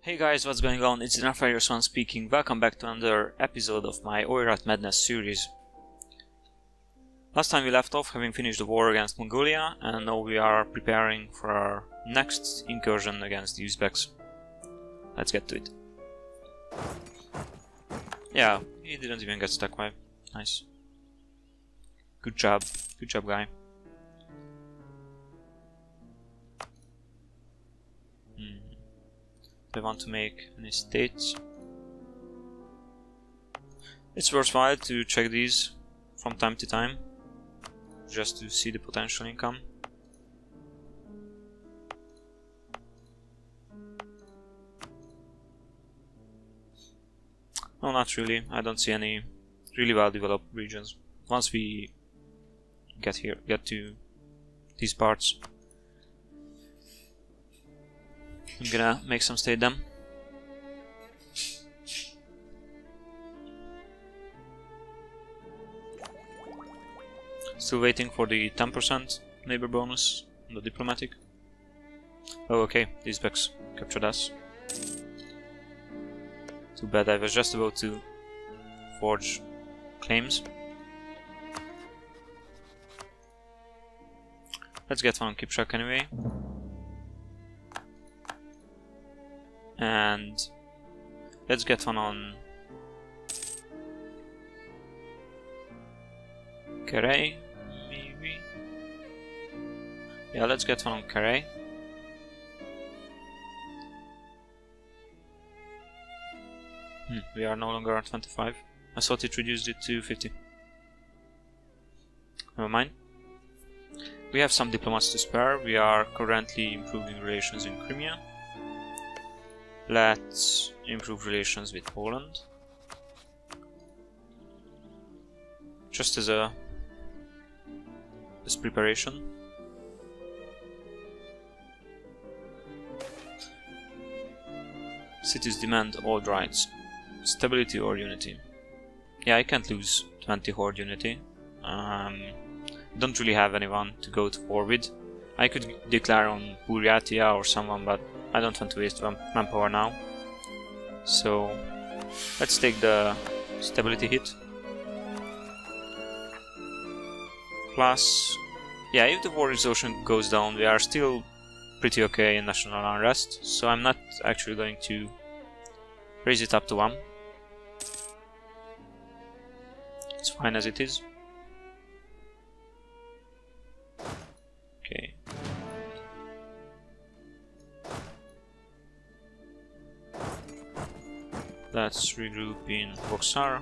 Hey guys, what's going on? It's TheNefariousOne speaking. Welcome back to another episode of my Oirat Madness series. Last time we left off having finished the war against Mongolia, and now we are preparing for our next incursion against the Uzbeks. Let's get to it. Yeah, he didn't even get stuck by. Nice. Good job, guy. I want to make any states. It's worthwhile to check these from time to time, just to see the potential income. No, not really. I don't see any really well developed regions. Once we get to these parts, I'm gonna make some state them. Still waiting for the 10% neighbor bonus on the diplomatic. Oh, okay, these Uzbeks captured us. Too bad, I was just about to forge claims. Let's get one on Kipchak anyway. And let's get one on Karay, maybe? Yeah, let's get one on Karay. We are no longer at 25. I thought it reduced it to 50. Never mind. We have some diplomats to spare. We are currently improving relations in Crimea. Let's improve relations with Poland. Just as preparation. Cities demand all rights. Stability or unity. Yeah, I can't lose 20 horde unity. Don't really have anyone to go to war with. I could declare on Buryatia or someone, but I don't want to waste manpower now. So let's take the stability hit. Plus, yeah, if the war exhaustion goes down, we are still pretty okay in national unrest, so I'm not actually going to raise it up to 1. It's fine as it is. Okay. Let's regroup in Voxar.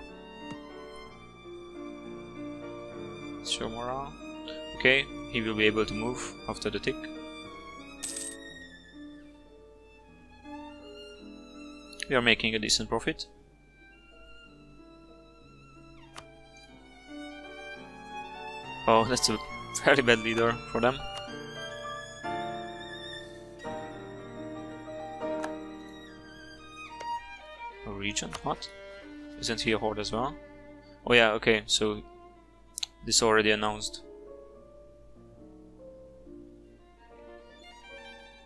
Show morale. Okay, he will be able to move after the tick. We are making a decent profit. Oh, that's a very bad leader for them. Region? What? Isn't he a horde as well? Oh yeah, okay, so this already announced.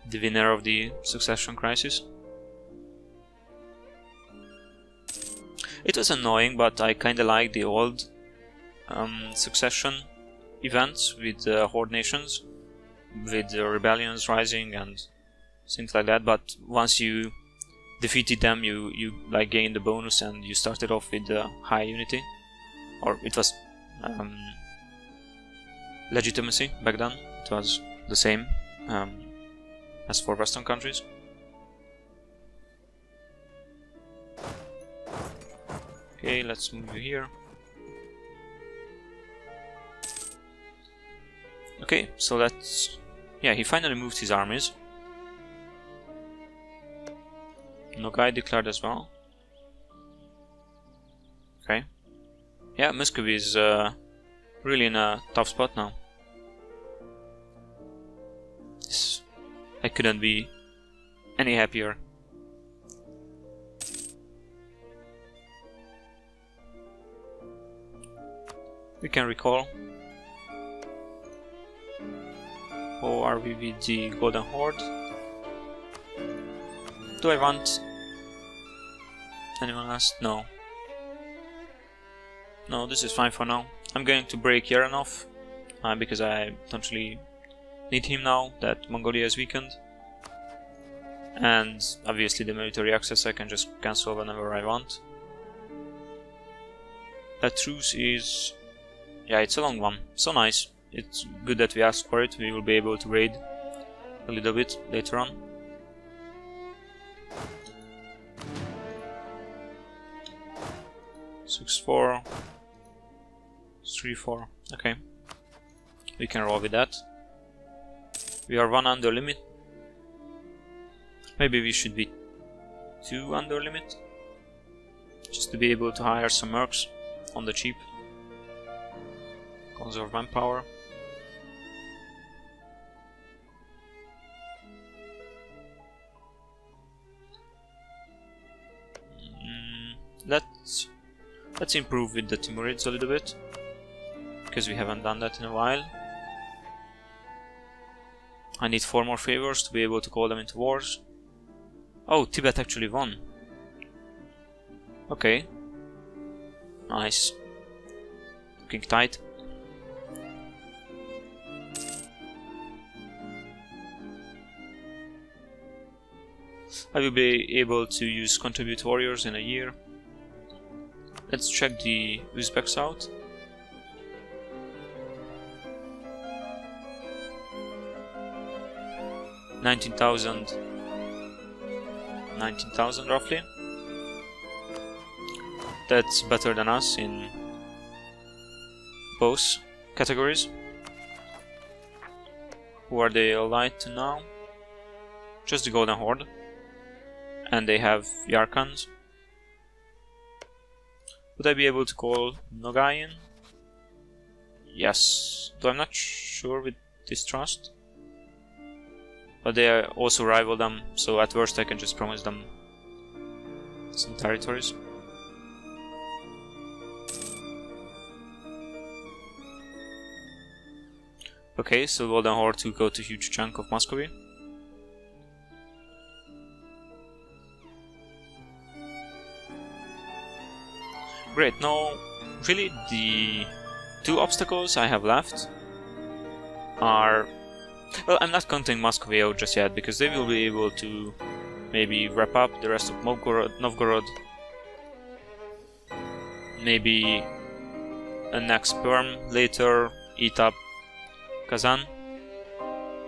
The winner of the succession crisis. It was annoying, but I kinda like the old succession events with horde nations, with the rebellions rising and things like that, but once you defeated them, you like gained the bonus and you started off with high unity, or it was legitimacy back then. It was the same as for Western countries. Okay, let's move you here. Okay, so that's, yeah, he finally moved his armies. Nogai declared as well. Okay. Yeah, Muscovy is really in a tough spot now. I couldn't be any happier. We can recall. Or are we with the Golden Horde? Do I want Anyone else? No. No, this is fine for now. I'm going to break Yaran off, because I don't really need him now that Mongolia is weakened. And obviously the military access I can just cancel whenever I want. That truce is... yeah, it's a long one. So nice. It's good that we asked for it. We will be able to raid a little bit later on. Six, 4, 3, 4. Okay, we can roll with that. We are 1 under limit. Maybe we should be 2 under limit, just to be able to hire some mercs on the cheap. Conserve manpower. Let's improve with the Timurids a little bit, because we haven't done that in a while. I need 4 more favors to be able to call them into wars. Oh, Tibet actually won. Okay. Nice. Looking tight. I will be able to use contribute warriors in a year. Let's check the Uzbeks out. $19,000 roughly. That's better than us in both categories. Who are they allied to now? Just the Golden Horde. And they have Yarkans. Would I be able to call Nogai in? Yes, though I'm not sure with Distrust. But they also rival them, so at worst I can just promise them some territories. Okay, so Golden Horde to go to huge chunk of Muscovy. Great, now really the 2 obstacles I have left are... well, I'm not counting Muscovy out just yet, because they will be able to maybe wrap up the rest of Novgorod. Maybe annex Perm later, eat up Kazan.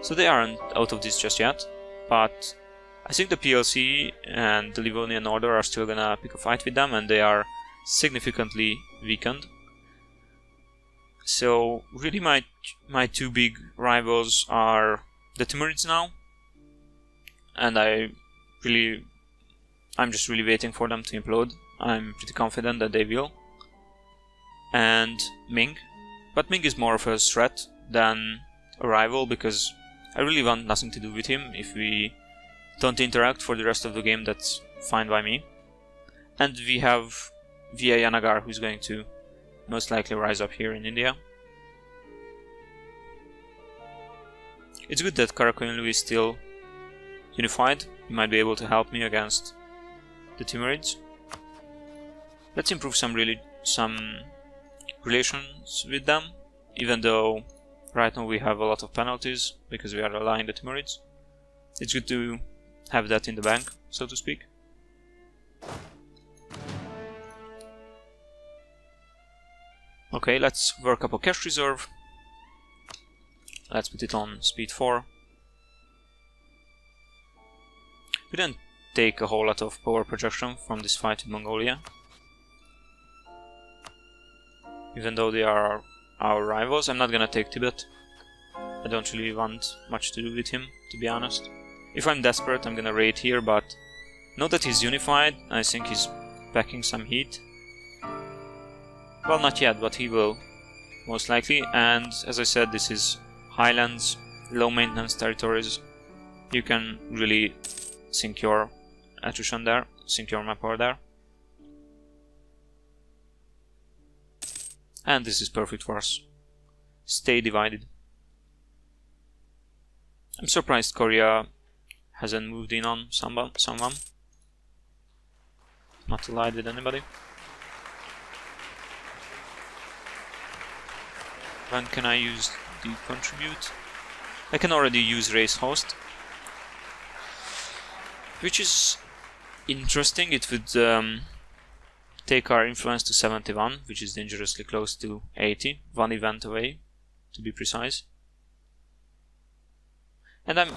So they aren't out of this just yet, but I think the PLC and the Livonian Order are still gonna pick a fight with them, and they are significantly weakened. So really my 2 big rivals are the Timurids now, and I'm just really waiting for them to implode. I'm pretty confident that they will. And Ming, but Ming is more of a threat than a rival, because I really want nothing to do with him. If we don't interact for the rest of the game, that's fine by me. And we have Via Yanagar, who's going to most likely rise up here in India. It's good that Karakoyunlu is still unified. He might be able to help me against the Timurids. Let's improve some relations with them, even though right now we have a lot of penalties because we are allying the Timurids. It's good to have that in the bank, so to speak. Okay, let's work up a cash reserve. Let's put it on speed 4. We didn't take a whole lot of power projection from this fight with Mongolia, even though they are our rivals. I'm not gonna take Tibet. I don't really want much to do with him, to be honest. If I'm desperate, I'm gonna raid here, but now that he's unified, I think he's packing some heat. Well, not yet, but he will, most likely. And as I said, this is highlands, low maintenance territories. You can really sink your attrition there, sink your manpower there. And this is perfect for us. Stay divided. I'm surprised Korea hasn't moved in on someone. not allied with anybody. When can I use the contribute? I can already use race host, which is interesting. It would take our influence to 71, which is dangerously close to 80, one event away to be precise. And I'm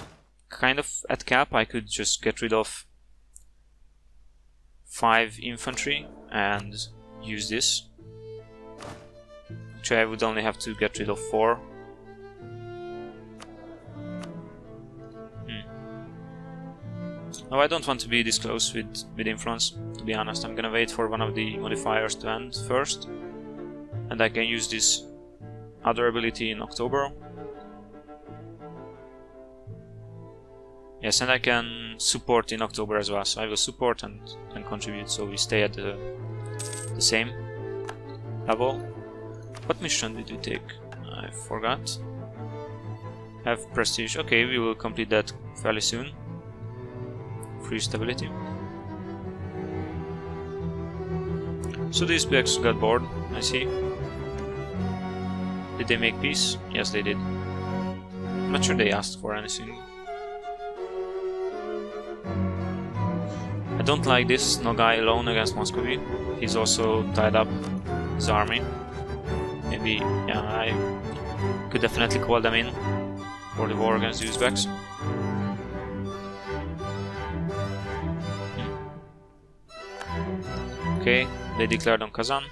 kind of at cap. I could just get rid of 5 infantry and use this. Actually, I would only have to get rid of 4. No, I don't want to be this close with influence, to be honest. I'm gonna wait for one of the modifiers to end first, and I can use this other ability in October. Yes, and I can support in October as well, so I will support and contribute, so we stay at the same level. What mission did we take? I forgot. Have prestige. Okay, we will complete that fairly soon. Free stability. So these blacks got bored, I see. Did they make peace? Yes, they did. I'm not sure they asked for anything. I don't like this Nogai alone against Muscovy. He's also tied up his army. Maybe, yeah, I could definitely call them in for the war against the Uzbeks. Okay, they declared on Kazan.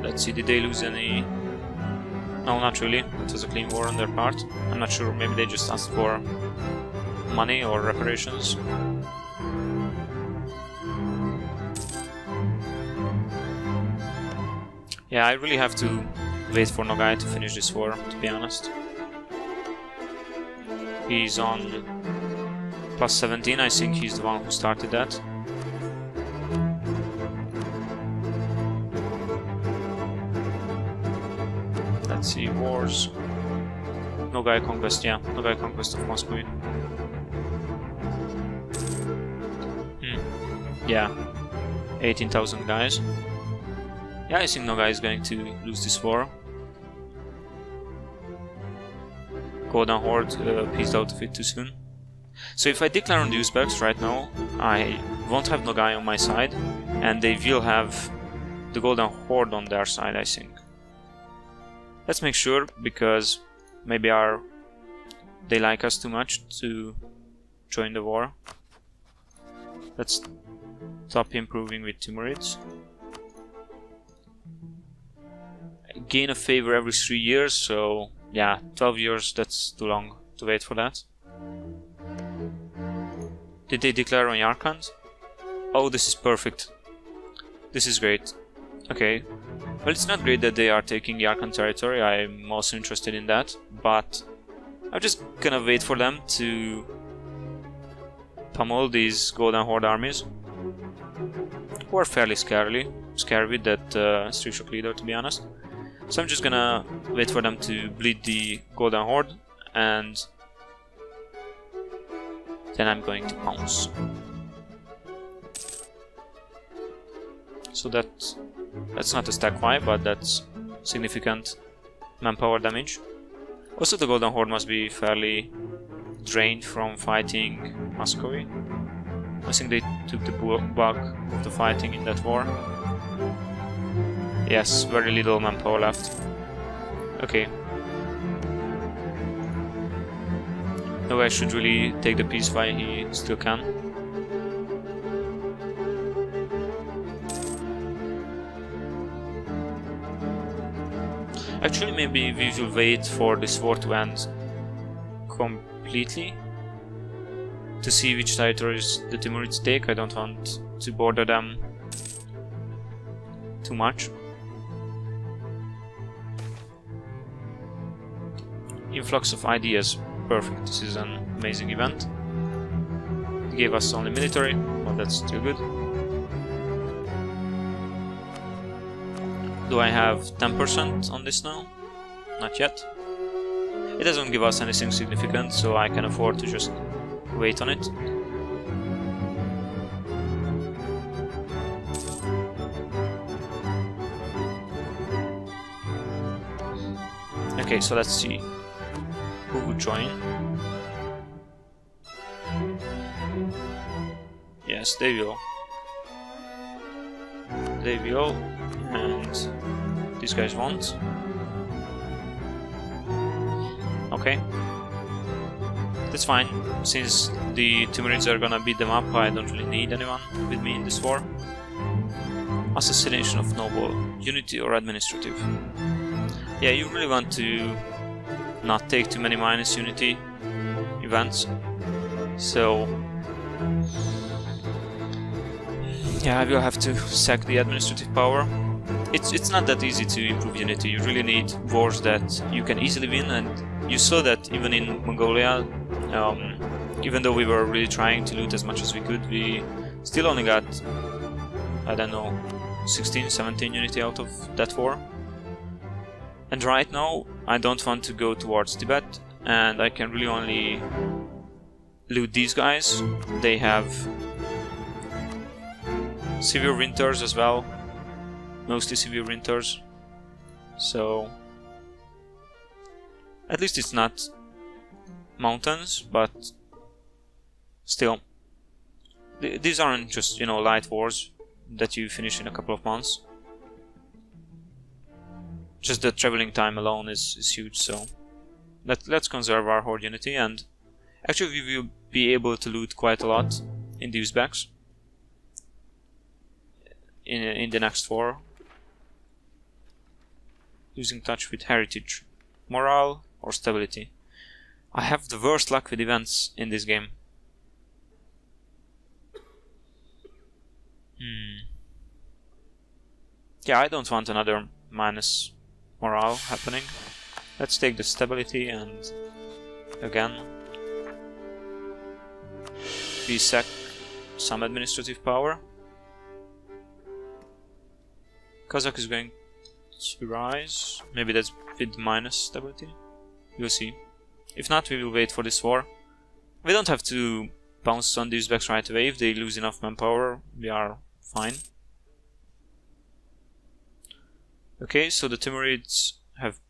Let's see, did they lose any? No, not really. It was a clean war on their part. I'm not sure, maybe they just asked for money or reparations. Yeah, I really have to wait for Nogai to finish this war, to be honest. He's on plus 17, I think he's the one who started that. Let's see, wars. Nogai conquest, yeah, Nogai conquest of Moscow. Yeah, 18,000 guys. Yeah, I think Nogai is going to lose this war. Golden Horde pieced out of it too soon. So if I declare on the Uzbeks right now, I won't have Nogai on my side, and they will have the Golden Horde on their side, I think. Let's make sure, because maybe they like us too much to join the war. Let's stop improving with Timurids. Gain a favor every 3 years, so yeah, 12 years, that's too long to wait for that. Did they declare on Yarkand? Oh, this is perfect. This is great. Okay. Well, it's not great that they are taking Yarkand territory, I'm also interested in that, but I'm just gonna wait for them to pummel these Golden Horde armies, who are fairly scary with that Street Shock leader, to be honest. So I'm just gonna wait for them to bleed the Golden Horde, and then I'm going to pounce. So that's not a stack 5, but that's significant manpower damage. Also, the Golden Horde must be fairly drained from fighting Muscovy. I think they took the bulk of the fighting in that war. Yes, very little manpower left. Okay. No, I should really take the piece while he still can. Actually, maybe we will wait for this war to end completely to see which territories the Timurids take. I don't want to border them too much. Influx of ideas, perfect. This is an amazing event. It gave us only military, but that's still good. Do I have 10% on this now? Not yet. It doesn't give us anything significant, so I can afford to just wait on it. Okay, so let's see who would join. Yes, they will. They will, and these guys won't. Okay. That's fine, since the Timurids are gonna beat them up, I don't really need anyone with me in this war. Assassination of Noble, Unity or Administrative. Yeah, you really want to not take too many minus Unity events, so yeah, I will have to sack the administrative power. It's not that easy to improve Unity, you really need wars that you can easily win, and you saw that even in Mongolia, even though we were really trying to loot as much as we could, we still only got, I don't know, 16, 17 Unity out of that war. And right now, I don't want to go towards Tibet, and I can really only loot these guys. They have severe winters as well, mostly severe winters, so at least it's not mountains, but still, these aren't just, you know, light wars that you finish in a couple of months. Just the traveling time alone is huge, so let's conserve our horde unity, and actually we will be able to loot quite a lot in the Uzbeks in the next war, losing touch with heritage, morale or stability. I have the worst luck with events in this game. Yeah, I don't want another minus morale happening. Let's take the stability, and again we sack some administrative power. Kazakh is going to rise. Maybe that's with minus stability. We'll see. If not, we will wait for this war. We don't have to bounce on the Uzbeks right away. If they lose enough manpower, we are fine. Okay, so the Timurids have...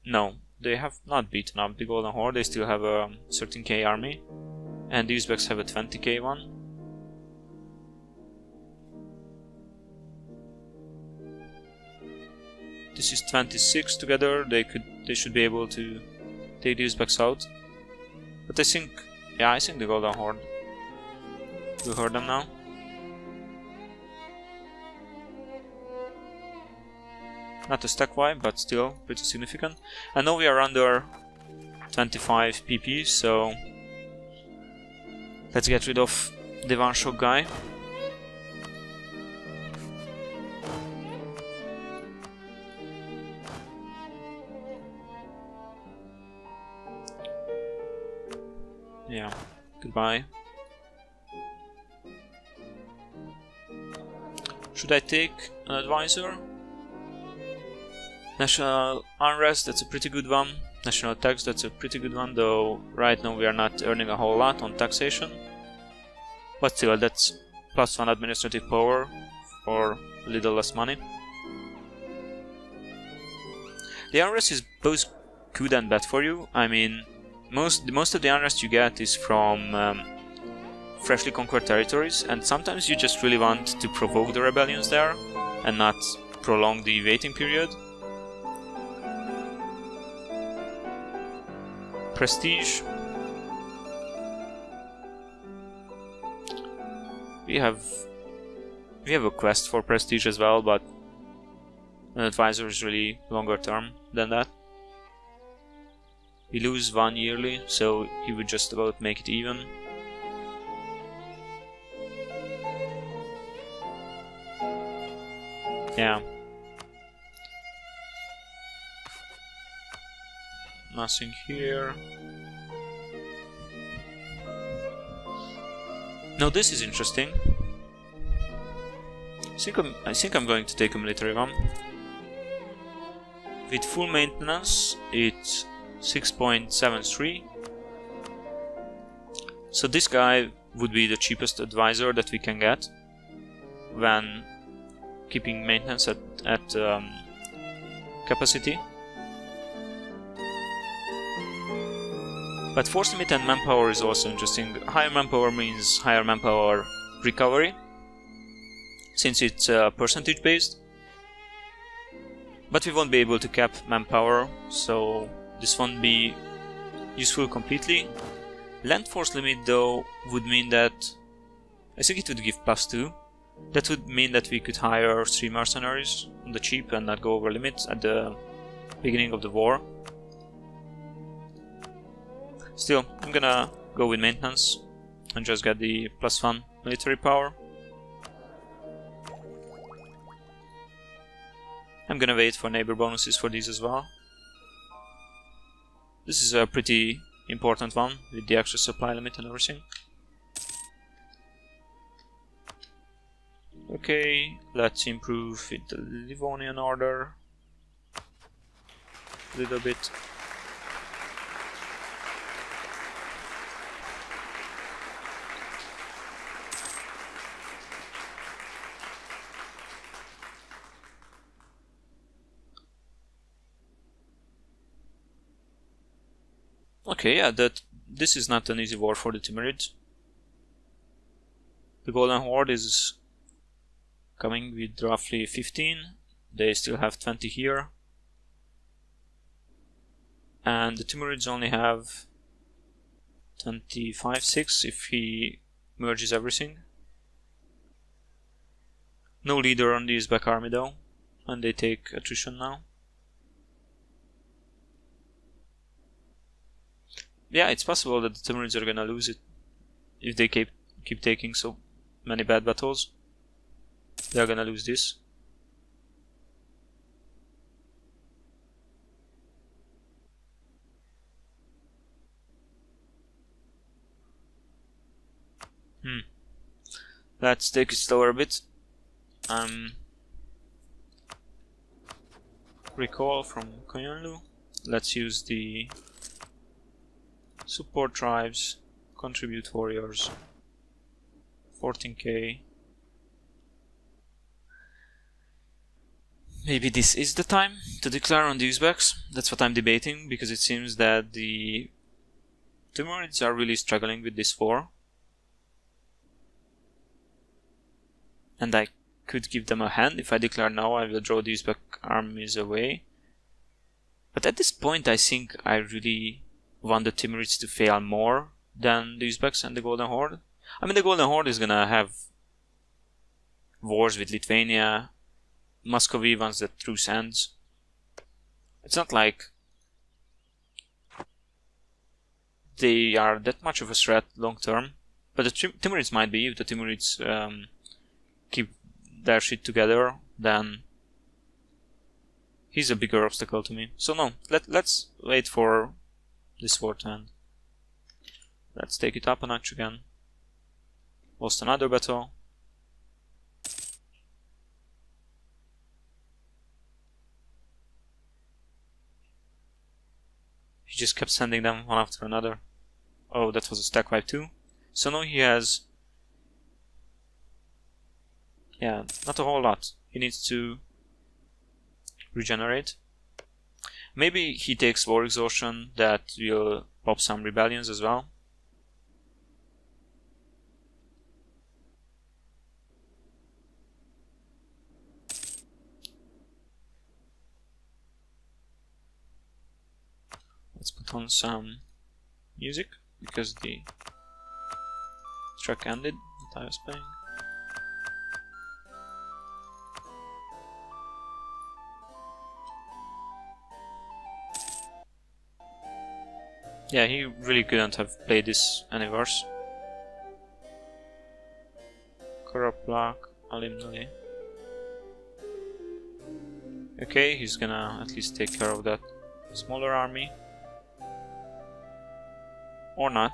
No, they have not beaten up the Golden Horde. They still have a 13k army. And the Uzbeks have a 20k one. This is 26 together. They should be able to take the Uzbeks out. But I think... yeah, I think the Golden Horde will hurt them now. Not a stack wide, but still pretty significant. And now we are under 25 PP, so let's get rid of the one shot guy. Yeah, goodbye. Should I take an advisor? National unrest, that's a pretty good one. National tax, that's a pretty good one, though right now we are not earning a whole lot on taxation. But still, that's +1 administrative power for a little less money. The unrest is both good and bad for you. I mean, most of the unrest you get is from freshly conquered territories, and sometimes you just really want to provoke the rebellions there and not prolong the waiting period. Prestige. We have a quest for prestige as well, but an advisor is really longer term than that. We lose 1 yearly, so he would just about make it even. Yeah. Nothing here. Now this is interesting. I think I'm going to take a military one. With full maintenance, it's 6.73. So this guy would be the cheapest advisor that we can get when keeping maintenance at capacity. But force limit and manpower is also interesting. Higher manpower means higher manpower recovery, since it's percentage based. But we won't be able to cap manpower, so this won't be useful completely. Land force limit though would mean that I think it would give +2. That would mean that we could hire 3 mercenaries on the cheap and not go over limits at the beginning of the war. Still, I'm gonna go with maintenance and just get the +1 military power. I'm gonna wait for neighbor bonuses for these as well. This is a pretty important one with the extra supply limit and everything. Okay, let's improve with the Livonian order a little bit. Okay, yeah, this is not an easy war for the Timurids. The Golden Horde is coming with roughly 15. They still have 20 here. And the Timurids only have 25-6 if he merges everything. No leader on the Uzbek army though, and they take attrition now. Yeah, it's possible that the Timurids are gonna lose it if they keep taking so many bad battles. They're gonna lose this. Let's take it slower a bit. Recall from Konyonlu. Let's use the support tribes, contribute warriors, 14k. Maybe this is the time to declare on the Uzbeks. That's what I'm debating, because it seems that the Timurids are really struggling with this war. And I could give them a hand. If I declare now, I will draw the Uzbek armies away. But at this point, I think I really want the Timurids to fail more than the Uzbeks and the Golden Horde. I mean, the Golden Horde is gonna have wars with Lithuania, Muscovy once the truce ends. It's not like they are that much of a threat long term, but the Timurids might be. If the Timurids keep their shit together, then he's a bigger obstacle to me. So no, let's wait for this war to end. Let's take it up a notch again. Lost another battle. He just kept sending them one after another. Oh, that was a stack wipe too. So now he has... yeah, not a whole lot. He needs to regenerate. Maybe he takes war exhaustion, that will pop some rebellions as well. Let's put on some music, because the track ended that I was playing. Yeah, he really couldn't have played this any worse. Corrupt block, Alimnali. Okay, he's gonna at least take care of that smaller army. Or not.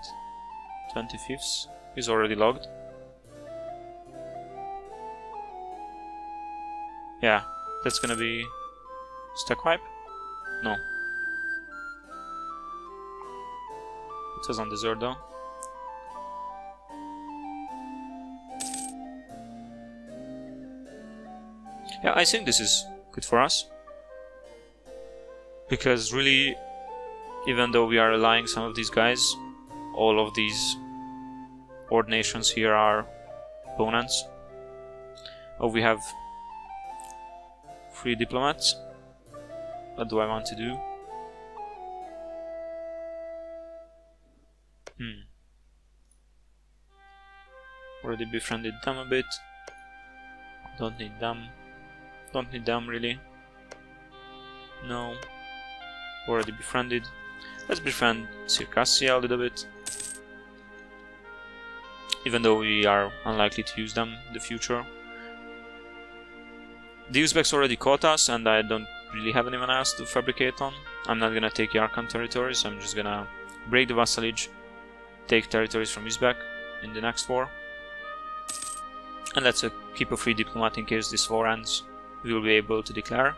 25th. He's already logged. Yeah, that's gonna be stack wipe? No. It was on desert though. Yeah, I think this is good for us. Because really, even though we are allying some of these guys, all of these horde nations here are opponents. Oh, we have 3 diplomats. What do I want to do? Already befriended them a bit. Don't need them. Don't need them really. No. Already befriended. Let's befriend Circassia a little bit. Even though we are unlikely to use them in the future. The Uzbeks already caught us and I don't really have anyone else to fabricate on. I'm not gonna take Yarkhan territories, I'm just gonna break the vassalage, take territories from Uzbek in the next war. And let's keep a free diplomat in case this war ends. We will be able to declare.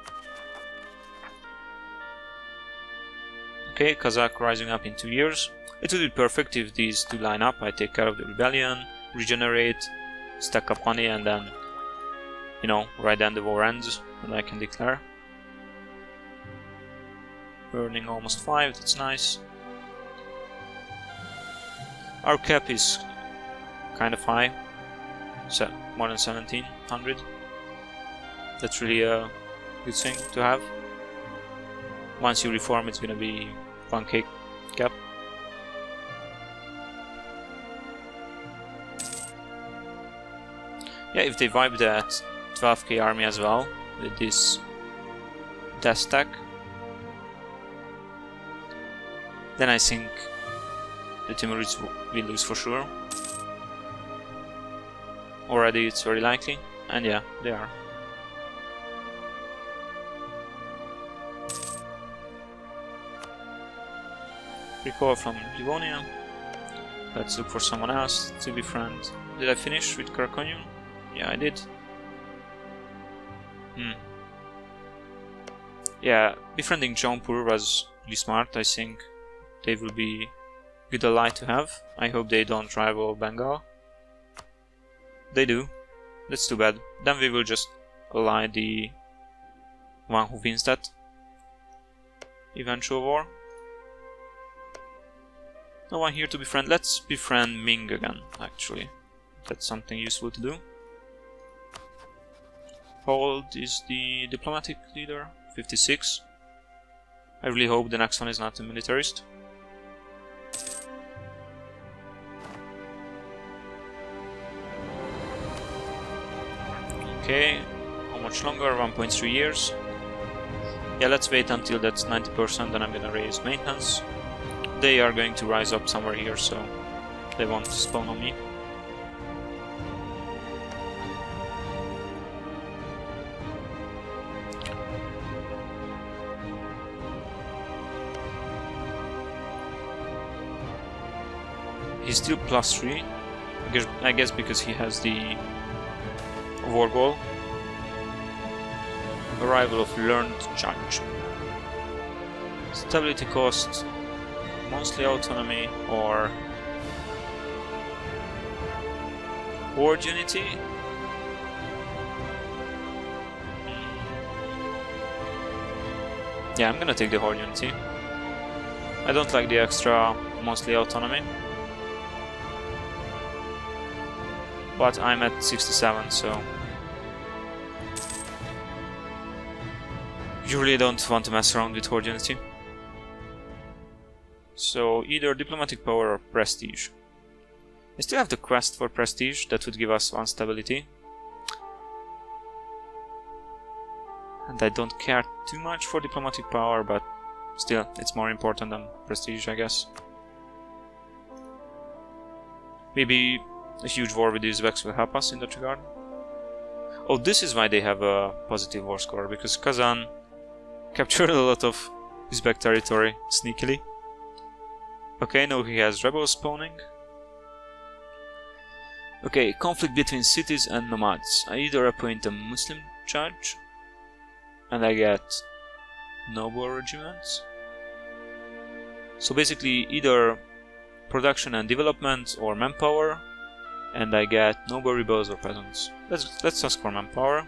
Okay, Kazakh rising up in 2 years. It would be perfect if these two line up. I take care of the rebellion, regenerate, stack up money, and then, you know, right then the war ends and I can declare. Earning almost 5, that's nice. Our cap is kind of high, more than 1700. That's really a good thing to have. Once you reform, it's gonna be 1k cap. Yeah, if they wipe that 12k army as well with this death stack, then I think the Timurids will lose for sure. Already it's very likely, and yeah, they are. Recall from Livonia. Let's look for someone else to befriend. Did I finish with Karakonium? Yeah, I did. Yeah, befriending Jaunpur was really smart. I think they will be good ally to have. I hope they don't rival Bengal. They do. That's too bad. Then we will just ally the one who wins that eventual war. No one here to befriend. Let's befriend Ming again, actually. That's something useful to do. How old is the diplomatic leader? 56. I really hope the next one is not a militarist. Okay, how much longer? 1.3 years. Yeah, let's wait until that's 90%, then I'm gonna raise maintenance. They are going to rise up somewhere here, so they won't spawn on me. He's still +3, I guess because he has the war goal. Arrival of learned judge. Stability cost, mostly autonomy or horde unity. Yeah, I'm gonna take the horde unity. I don't like the extra mostly autonomy. But I'm at 67, so you really don't want to mess around with horde unity. So either diplomatic power or prestige. I still have the quest for prestige, that would give us 1 stability. And I don't care too much for diplomatic power, but still, it's more important than prestige, I guess. Maybe a huge war with the Uzbeks will help us in that regard. Oh, this is why they have a positive war score, because Kazan captured a lot of Uzbek territory sneakily. Okay, now he has rebels spawning. Okay, conflict between cities and nomads. I either appoint a Muslim judge and I get noble regiments. So basically either production and development or manpower, and I get noble rebels or peasants. Let's ask for manpower.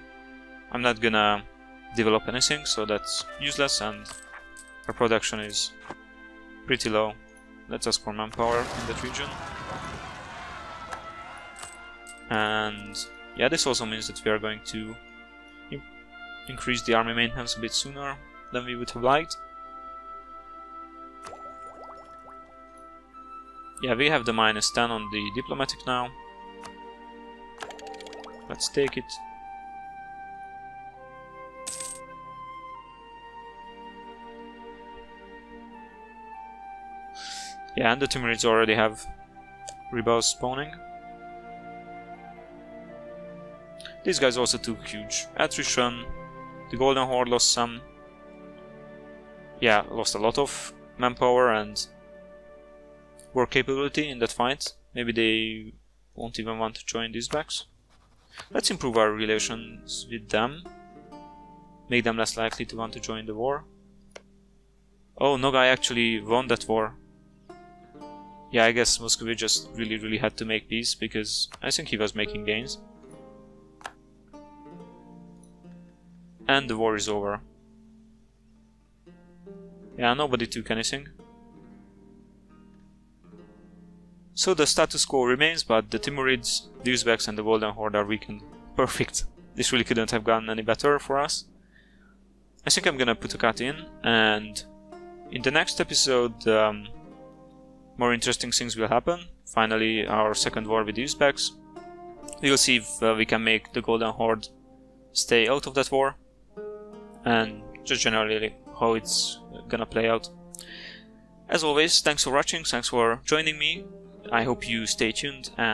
I'm not gonna develop anything, so that's useless, and our production is pretty low. Let's ask for manpower in that region. And yeah, this also means that we are going to increase the army maintenance a bit sooner than we would have liked. Yeah, we have the -10 on the diplomatic now. Let's take it. Yeah, and the Timurids already have rebels spawning. These guys also took huge attrition. The Golden Horde lost some. Yeah, lost a lot of manpower and war capability in that fight. Maybe they won't even want to join these backs. Let's improve our relations with them. Make them less likely to want to join the war. Oh, Nogai actually won that war. Yeah, I guess Muscovy just really had to make peace, because I think he was making gains. And the war is over. Yeah, nobody took anything. So the status quo remains, but the Timurids, the Uzbeks and the Golden Horde are weakened. Perfect. This really couldn't have gone any better for us. I think I'm gonna put a cut in, and in the next episode more interesting things will happen. Finally, our second war with the Uzbeks. We will see if we can make the Golden Horde stay out of that war, and just generally how it's gonna play out. As always, thanks for watching, thanks for joining me. I hope you stay tuned, and